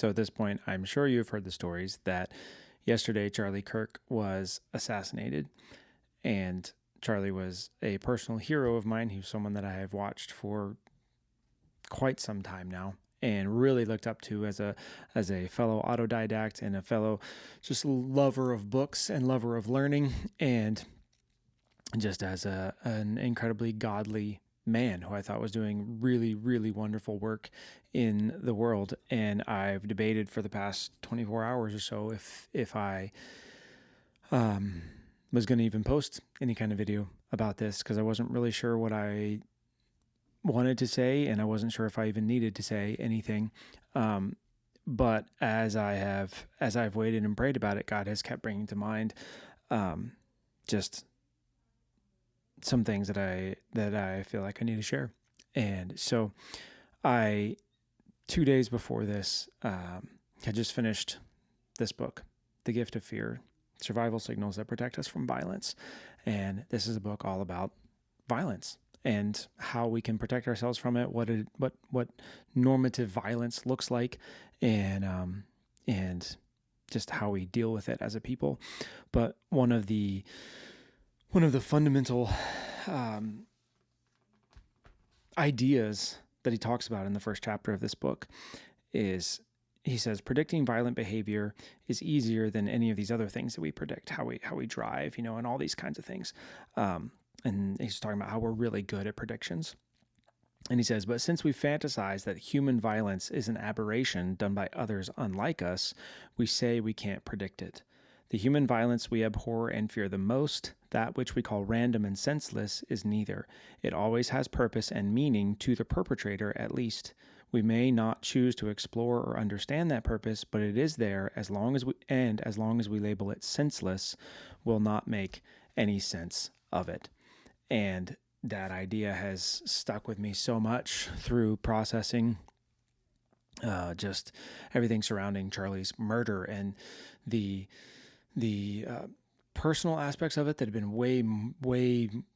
So at this point, I'm sure you've heard the stories that yesterday Charlie Kirk was assassinated. And Charlie was a personal hero of mine. He was someone that I have watched for quite some time now and really looked up to as a fellow autodidact and a fellow just lover of books and lover of learning, and just as an incredibly godly man who I thought was doing really, really wonderful work in the world. And I've debated for the past 24 hours or so if I was going to even post any kind of video about this, because I wasn't really sure what I wanted to say, and I wasn't sure if I even needed to say anything. But as I've waited and prayed about it, God has kept bringing to mind just some things that I feel like I need to share. And so 2 days before this, had just finished this book, The Gift of Fear: Survival Signals That Protect Us from Violence. And this is a book all about violence and how we can protect ourselves from it, what normative violence looks like, and just how we deal with it as a people. But one of the fundamental ideas that he talks about in the first chapter of this book is, he says, predicting violent behavior is easier than any of these other things that we predict, how we drive, and all these kinds of things. And he's talking about how we're really good at predictions. And he says, but since we fantasize that human violence is an aberration done by others unlike us, we say we can't predict it. The human violence we abhor and fear the most, that which we call random and senseless, is neither. It always has purpose and meaning to the perpetrator, at least. We may not choose to explore or understand that purpose, but it is there as long as we label it senseless, will not make any sense of it. And that idea has stuck with me so much through processing just everything surrounding Charlie's murder and the personal aspects of it that have been way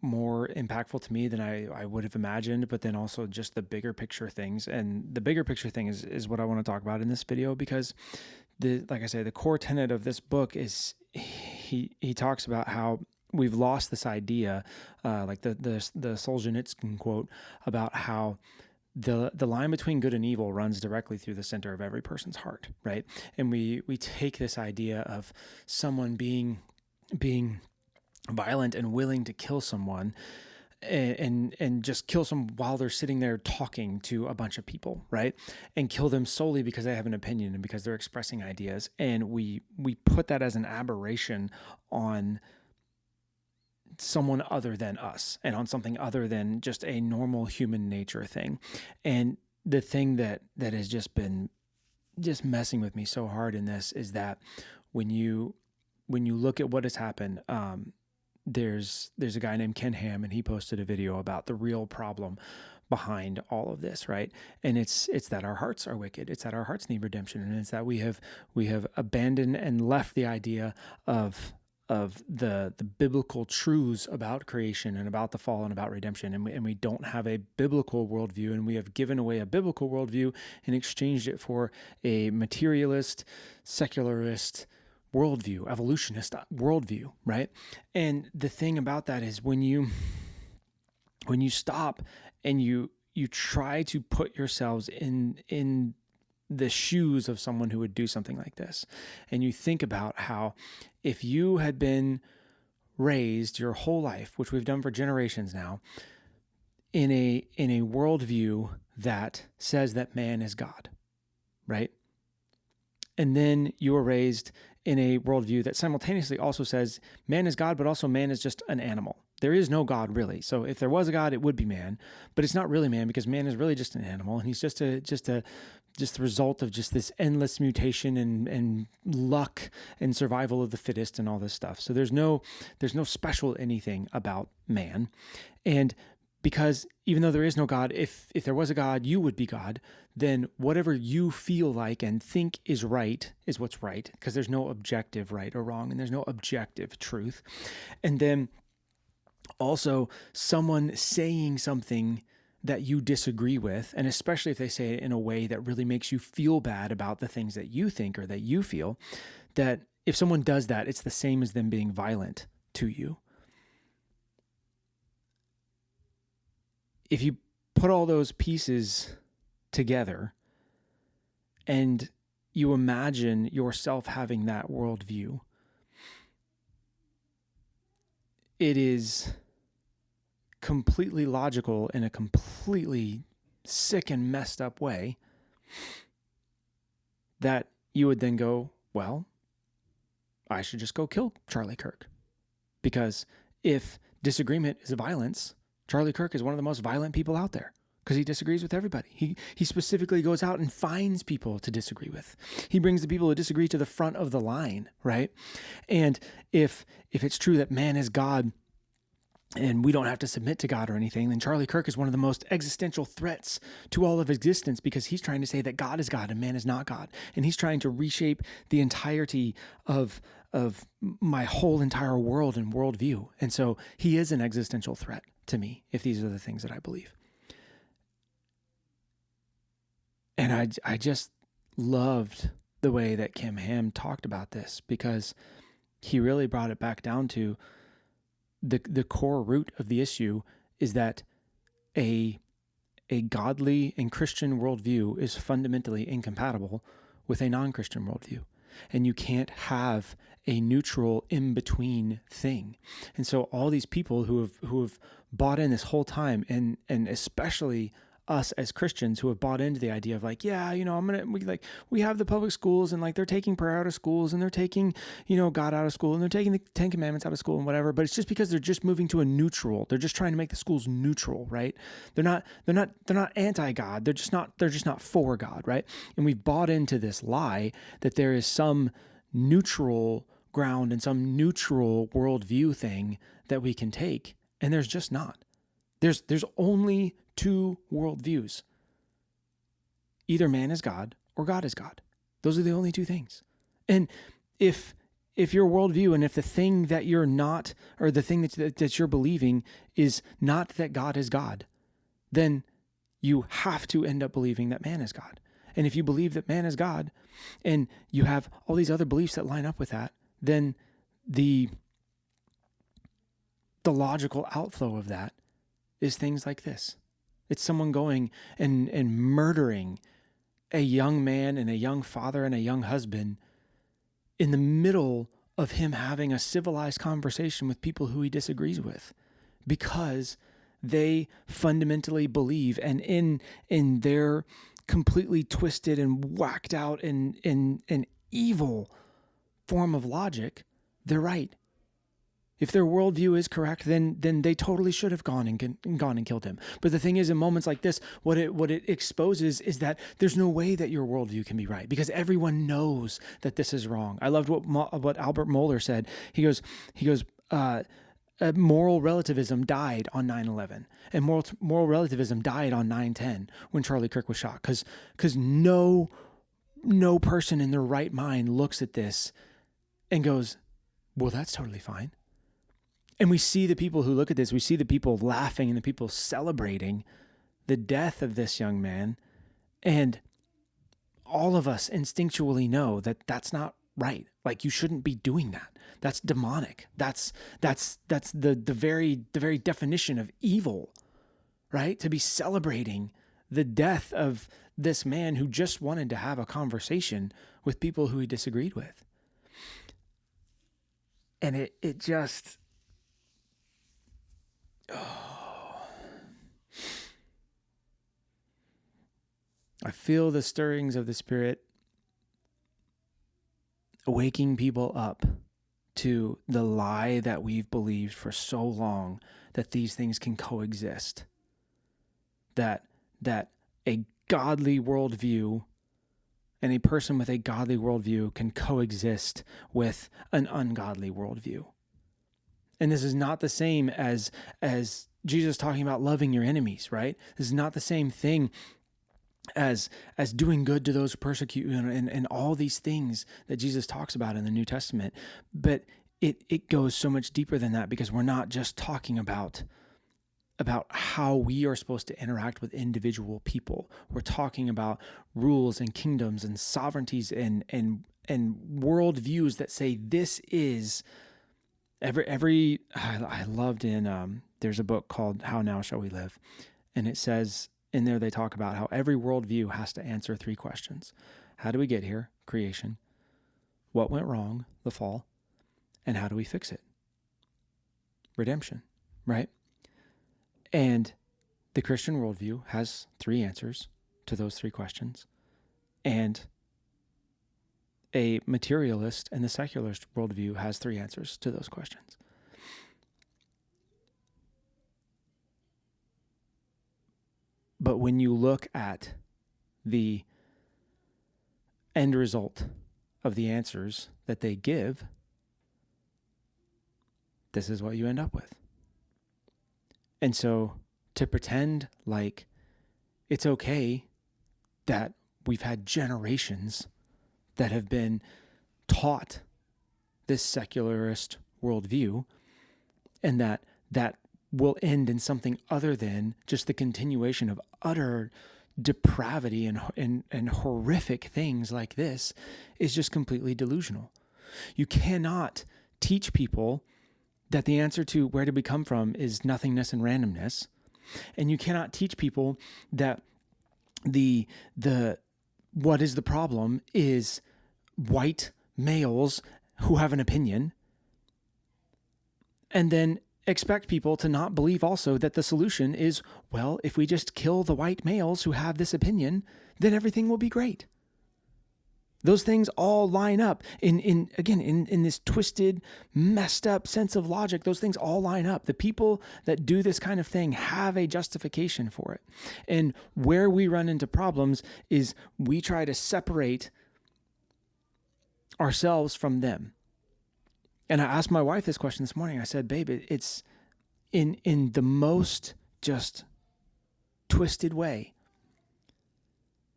more impactful to me than I would have imagined, but then also just the bigger picture things. And the bigger picture thing is what I want to talk about in this video, because like I say, the core tenet of this book is he talks about how we've lost this idea, like the Solzhenitsyn quote about how the line between good and evil runs directly through the center of every person's heart, right? And we take this idea of someone being violent and willing to kill someone and just kill some while they're sitting there talking to a bunch of people, right? And kill them solely because they have an opinion and because they're expressing ideas. And we put that as an aberration on someone other than us and on something other than just a normal human nature thing. And the thing that has just been just messing with me so hard in this is that when you look at what has happened, there's a guy named Ken Ham, and he posted a video about the real problem behind all of this, right? And it's that our hearts are wicked. It's that our hearts need redemption, and it's that we have abandoned and left the idea of the biblical truths about creation and about the fall and about redemption. And we don't have a biblical worldview, and we have given away a biblical worldview and exchanged it for a materialist, secularist worldview, evolutionist worldview, right? And the thing about that is when you stop and you try to put yourselves in the shoes of someone who would do something like this, and you think about how if you had been raised your whole life, which we've done for generations now, in a worldview that says that man is God, right? And then you were raised in a worldview that simultaneously also says man is God, but also man is just an animal. There is no God really. So if there was a God, it would be man, but it's not really man, because man is really just an animal, and he's just the result of just this endless mutation and luck and survival of the fittest and all this stuff. So there's no special anything about man. And because even though there is no God, if there was a God, you would be God, then whatever you feel like and think is right is what's right, because there's no objective right or wrong, and there's no objective truth. And then also someone saying something that you disagree with, and especially if they say it in a way that really makes you feel bad about the things that you think or that you feel, that if someone does that, it's the same as them being violent to you. If you put all those pieces together and you imagine yourself having that worldview, it is completely logical in a completely sick and messed up way that you would then go, well, I should just go kill Charlie Kirk. Because if disagreement is violence, Charlie Kirk is one of the most violent people out there because he disagrees with everybody. He specifically goes out and finds people to disagree with. He brings the people who disagree to the front of the line, right? And if it's true that man is God and we don't have to submit to God or anything, then Charlie Kirk is one of the most existential threats to all of existence because he's trying to say that God is God and man is not God. And he's trying to reshape the entirety of my whole entire world and worldview. And so he is an existential threat to me if these are the things that I believe. And I just loved the way that Kim Ham talked about this because he really brought it back down to the core root of the issue is that a godly and Christian worldview is fundamentally incompatible with a non-Christian worldview. And you can't have a neutral in-between thing. And so all these people who have bought in this whole time, and especially us as Christians who have bought into the idea of like, yeah, we have the public schools and like they're taking prayer out of schools and they're taking, God out of school and they're taking the 10 Commandments out of school and whatever, but it's just because they're just moving to a neutral. They're just trying to make the schools neutral, right? They're not anti-God. They're just not for God, right? And we've bought into this lie that there is some neutral ground and some neutral worldview thing that we can take. And there's just not. There's only two worldviews. Either man is God or God is God. Those are the only two things. And if your worldview and if the thing that you're not, or the thing that you're believing is not that God is God, then you have to end up believing that man is God. And if you believe that man is God and you have all these other beliefs that line up with that, then the logical outflow of that is things like this. It's someone going and murdering a young man and a young father and a young husband in the middle of him having a civilized conversation with people who he disagrees with because they fundamentally believe, and in their completely twisted and whacked out and an evil form of logic, they're right. If their worldview is correct, then they totally should have gone and killed him. But the thing is, in moments like this, what it exposes is that there's no way that your worldview can be right because everyone knows that this is wrong. I loved what Albert Mohler said. He goes, moral relativism died on 9/11, and moral relativism died on 9/10 when Charlie Kirk was shot. Because no person in their right mind looks at this and goes, well, that's totally fine. And we see the people who look at this, we see the people laughing and the people celebrating the death of this young man. And all of us instinctually know that that's not right. Like, you shouldn't be doing that. That's demonic. That's the very definition of evil, right? To be celebrating the death of this man who just wanted to have a conversation with people who he disagreed with. And it just... Oh. I feel the stirrings of the Spirit waking people up to the lie that we've believed for so long, that these things can coexist. That a godly worldview and a person with a godly worldview can coexist with an ungodly worldview. And this is not the same as Jesus talking about loving your enemies, right? This is not the same thing as doing good to those who persecute you and all these things that Jesus talks about in the New Testament. But it goes so much deeper than that, because we're not just talking about about how we are supposed to interact with individual people. We're talking about rules and kingdoms and sovereignties and worldviews that say this is I loved in there's a book called How Now Shall We Live, and it says in there they talk about how every worldview has to answer 3 questions. How do we get here? Creation. What went wrong? The fall. And how do we fix it? Redemption, right? And the Christian worldview has 3 answers to those 3 questions. And a materialist and the secularist worldview has 3 answers to those questions. But when you look at the end result of the answers that they give, this is what you end up with. And so to pretend like it's okay that we've had generations that have been taught this secularist worldview and that will end in something other than just the continuation of utter depravity and horrific things like this is just completely delusional. You cannot teach people that the answer to where did we come from is nothingness and randomness. And you cannot teach people that the what is the problem is white males who have an opinion, and then expect people to not believe also that the solution is, well, if we just kill the white males who have this opinion, then everything will be great. Those things all line up in this twisted, messed up sense of logic. Those things all line up. The people that do this kind of thing have a justification for it. And where we run into problems is we try to separate ourselves from them. And I asked my wife this question this morning. I said, babe, it's in the most just twisted way.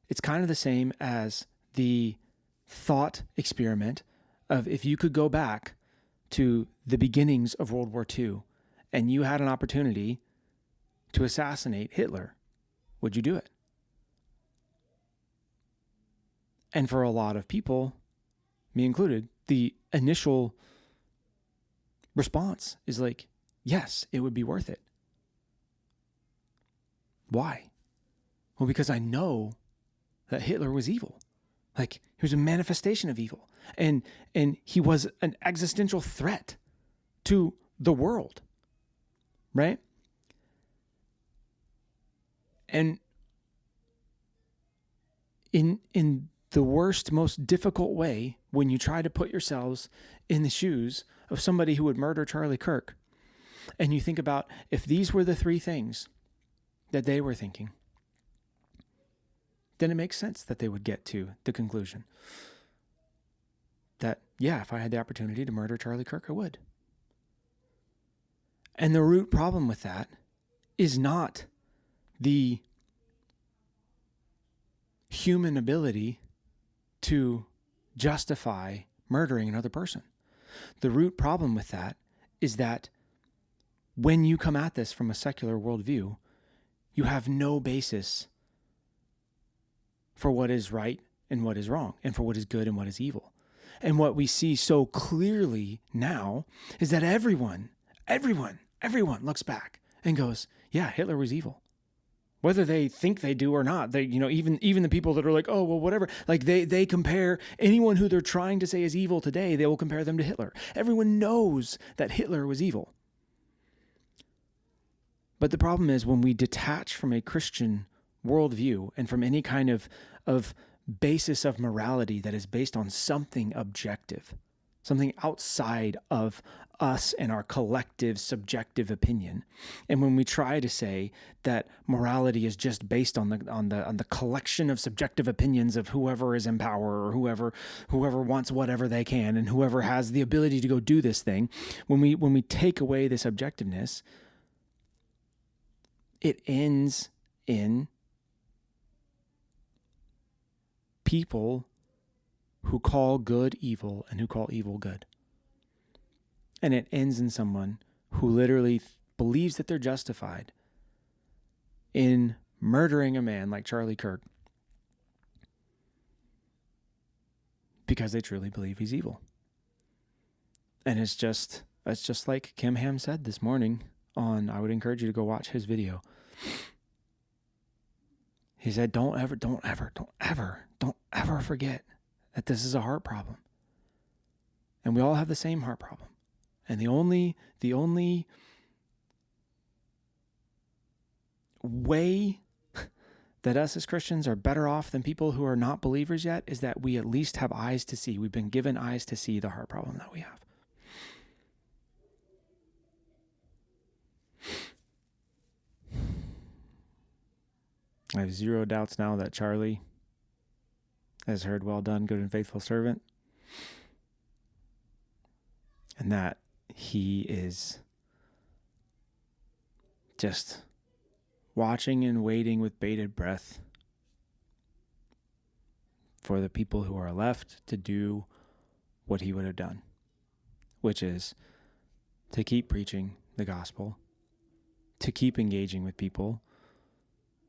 It's kind of the same as the thought experiment of if you could go back to the beginnings of World War II and you had an opportunity to assassinate Hitler, would you do it? And for a lot of people, me included, the initial response is like, yes, it would be worth it. Why? Well, because I know that Hitler was evil. Like, he was a manifestation of evil. And he was an existential threat to the world. Right? And in the worst, most difficult way, when you try to put yourselves in the shoes of somebody who would murder Charlie Kirk, and you think about if these were the 3 things that they were thinking, then it makes sense that they would get to the conclusion that, yeah, if I had the opportunity to murder Charlie Kirk, I would. And the root problem with that is not the human ability to justify murdering another person. The root problem with that is that when you come at this from a secular worldview, you have no basis for what is right and what is wrong, and for what is good and what is evil. And what we see so clearly now is that everyone looks back and goes, yeah, Hitler was evil. Whether they think they do or not, they, even the people that are like, oh, well, whatever, like they compare anyone who they're trying to say is evil today, they will compare them to Hitler. Everyone knows that Hitler was evil. But the problem is when we detach from a Christian worldview and from any kind of basis of morality that is based on something objective, something outside of us and our collective subjective opinion. And when we try to say that morality is just based on the collection of subjective opinions of whoever is in power or whoever wants whatever they can and whoever has the ability to go do this thing, when we take away this objectiveness, it ends in people who call good evil and who call evil good. And it ends in someone who literally believes that they're justified in murdering a man like Charlie Kirk because they truly believe he's evil. And it's just like Kim Ham said this morning I would encourage you to go watch his video. He said, don't ever forget that this is a heart problem. And we all have the same heart problem. And the only way that us as Christians are better off than people who are not believers yet is that we at least have eyes to see. We've been given eyes to see the heart problem that we have. I have zero doubts now that Charlie has heard, "Well done, good and faithful servant," and that he is just watching and waiting with bated breath for the people who are left to do what he would have done, which is to keep preaching the gospel, to keep engaging with people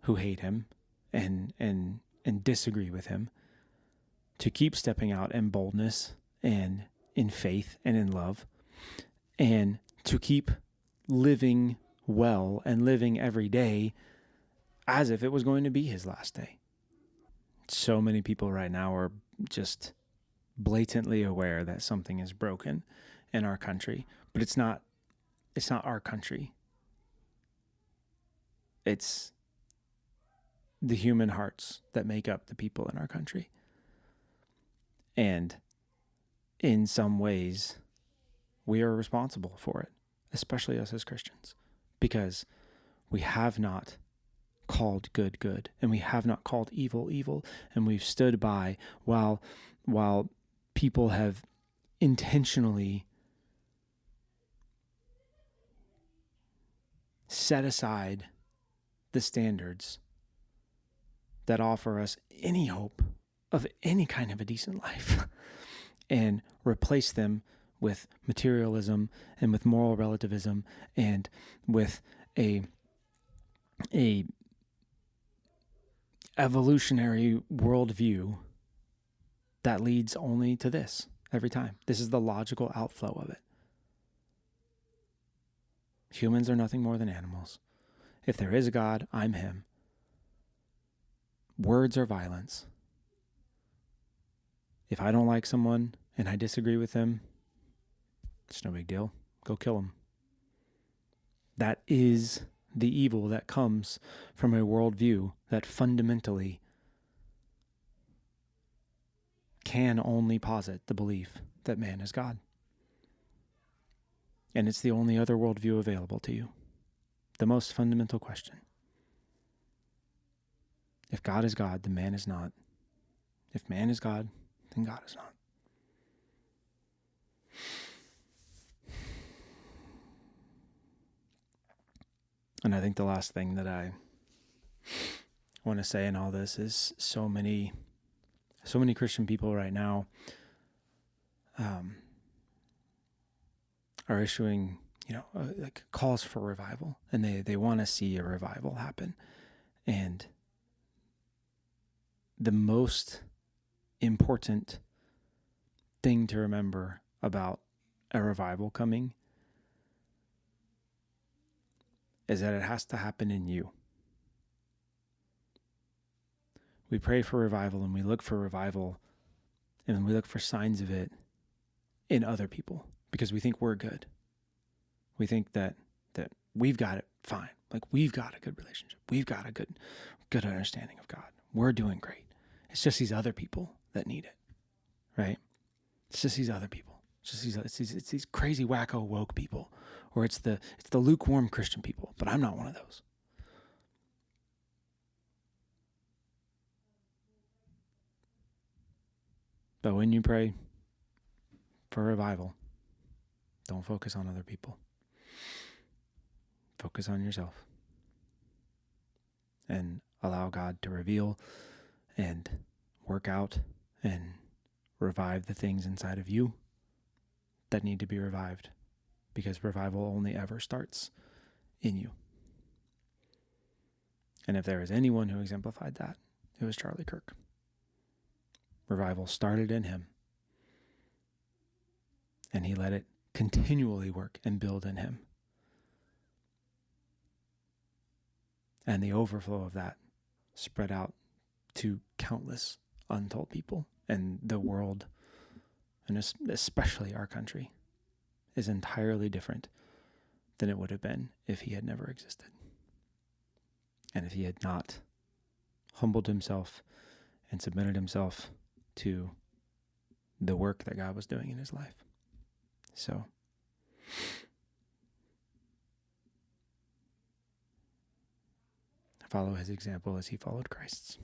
who hate him and disagree with him, to keep stepping out in boldness and in faith and in love, and to keep living well and living every day as if it was going to be his last day. So many people right now are just blatantly aware that something is broken in our country, but it's not our country. It's the human hearts that make up the people in our country. And in some ways, we are responsible for it, especially us as Christians, because we have not called good good, and we have not called evil evil, and we've stood by while people have intentionally set aside the standards that offer us any hope of any kind of a decent life and replace them with materialism and with moral relativism and with a evolutionary worldview that leads only to this every time. This is the logical outflow of it. Humans are nothing more than animals. If there is a God, I'm him. Words are violence. If I don't like someone and I disagree with them, it's no big deal. Go kill them. That is the evil that comes from a worldview that fundamentally can only posit the belief that man is God. And it's the only other worldview available to you. The most fundamental question. If God is God, then man is not. If man is God, then God is not. And I think the last thing that I want to say in all this is so many Christian people right now are issuing, like calls for revival, and they want to see a revival happen. And the most important thing to remember about a revival coming is that it has to happen in you. We pray for revival and we look for revival and we look for signs of it in other people because we think we're good. We think that we've got it fine. Like we've got a good relationship. We've got a good understanding of God. We're doing great. It's just these other people that need it, right? It's just these other people. It's these crazy wacko woke people, or it's the lukewarm Christian people. But I'm not one of those. But when you pray for revival, don't focus on other people. Focus on yourself. And allow God to reveal and work out and revive the things inside of you that need to be revived, because revival only ever starts in you. And if there was anyone who exemplified that, it was Charlie Kirk. Revival started in him, and he let it continually work and build in him. And the overflow of that spread out to countless untold people. And the world, and especially our country, is entirely different than it would have been if he had never existed. And if he had not humbled himself and submitted himself to the work that God was doing in his life. So, follow his example as he followed Christ's.